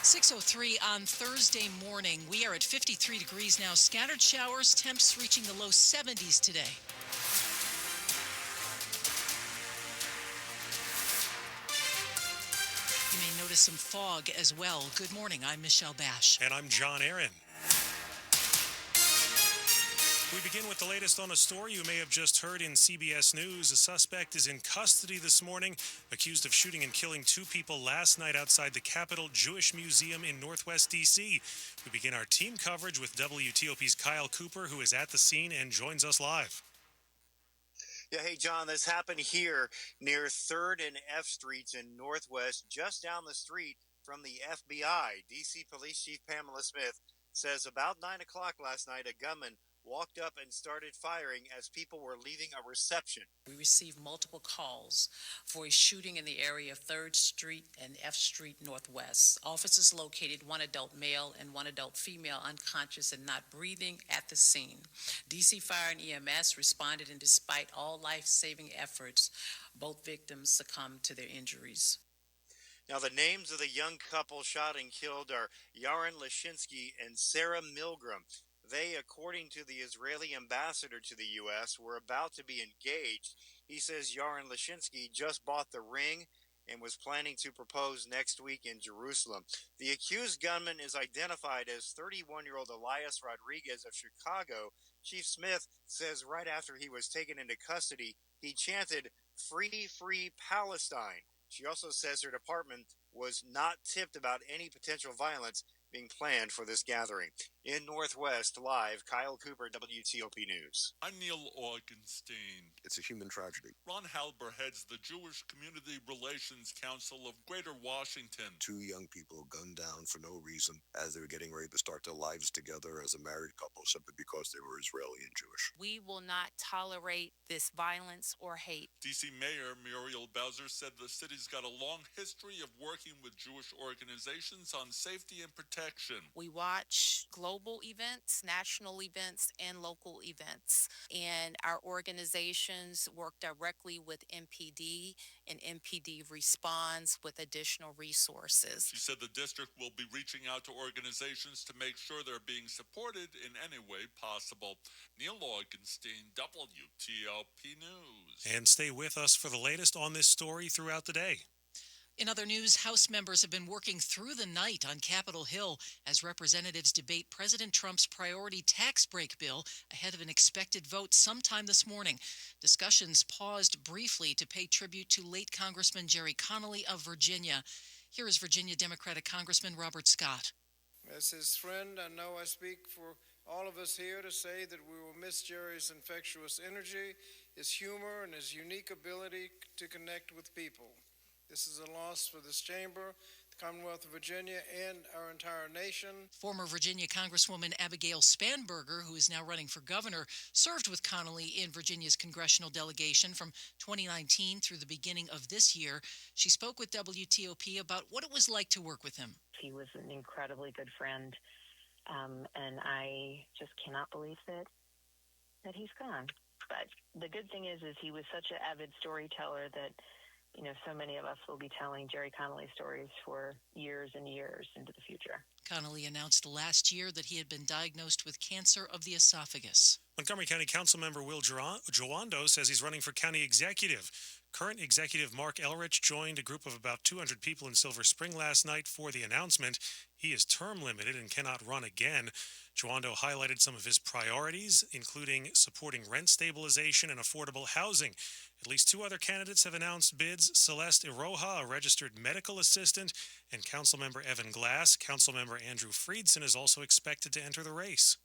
6:03 on Thursday morning. We are at 53 degrees now. Scattered showers, temps reaching the low 70s today. You may notice some fog as well. Good morning. I'm Michelle Basch. And I'm John Aaron. We begin with the latest on a story you may have just heard in CBS News. A suspect is in custody this morning, accused of shooting and killing two people last night outside the Capitol Jewish Museum in Northwest D.C. We begin our team coverage with WTOP's Kyle Cooper, who is at the scene and joins us live. Yeah, hey, John, this happened here near 3rd and F Streets in Northwest, just down the street from the FBI. D.C. Police Chief Pamela Smith says about 9 o'clock last night, a gunman walked up and started firing as people were leaving a reception. We received multiple calls for a shooting in the area of 3rd Street and F Street Northwest. Officers located one adult male and one adult female unconscious and not breathing at the scene. DC Fire and EMS responded, and despite all life-saving efforts, both victims succumbed to their injuries. Now, the names of the young couple shot and killed are Yaron Lashinsky and Sarah Milgram. They, according to the Israeli ambassador to the U.S., were about to be engaged. He says Yaron Lashinsky just bought the ring and was planning to propose next week in Jerusalem. The accused gunman is identified as 31-year-old Elias Rodriguez of Chicago. Chief Smith says right after he was taken into custody, he chanted, "Free, free Palestine." She also says her department was not tipped about any potential violence being planned for this gathering. In Northwest, live, Kyle Cooper, WTOP News. I'm Neil Augenstein. It's a human tragedy. Ron Halber heads the Jewish Community Relations Council of Greater Washington. Two young people gunned down for no reason as they were getting ready to start their lives together as a married couple simply because they were Israeli and Jewish. We will not tolerate this violence or hate. D.C. Mayor Muriel Bowser said the city's got a long history of working with Jewish organizations on safety and protection. We watch global events, national events, and local events. And our organizations work directly with MPD, and MPD responds with additional resources. She said the district will be reaching out to organizations to make sure they're being supported in any way possible. Neil Augenstein, WTOP News. And stay with us for the latest on this story throughout the day. In other news, House members have been working through the night on Capitol Hill as representatives debate President Trump's priority tax break bill ahead of an expected vote sometime this morning. Discussions paused briefly to pay tribute to late Congressman Jerry Connelly of Virginia. Here is Virginia Democratic Congressman Robert Scott. As his friend, I know I speak for all of us here to say that we will miss Jerry's infectious energy, his humor, and his unique ability to connect with people. This is a loss for this chamber, the Commonwealth of Virginia, and our entire nation. Former Virginia Congresswoman Abigail Spanberger, who is now running for governor, served with Connelly in Virginia's congressional delegation from 2019 through the beginning of this year. She spoke with WTOP about what it was like to work with him. He was an incredibly good friend, and I just cannot believe that he's gone. But the good thing is he was such an avid storyteller that so many of us will be telling Jerry Connelly stories for years and years into the future. Connelly announced last year that he had been diagnosed with cancer of the esophagus. Montgomery County Councilmember Will Joando says he's running for county executive. Current executive Mark Elrich joined a group of about 200 people in Silver Spring last night for the announcement. He is term limited and cannot run again. Joando highlighted some of his priorities, including supporting rent stabilization and affordable housing. At least two other candidates have announced bids: Celeste Iroha, a registered medical assistant, and Councilmember Evan Glass. Councilmember Andrew Friedson is also expected to enter the race.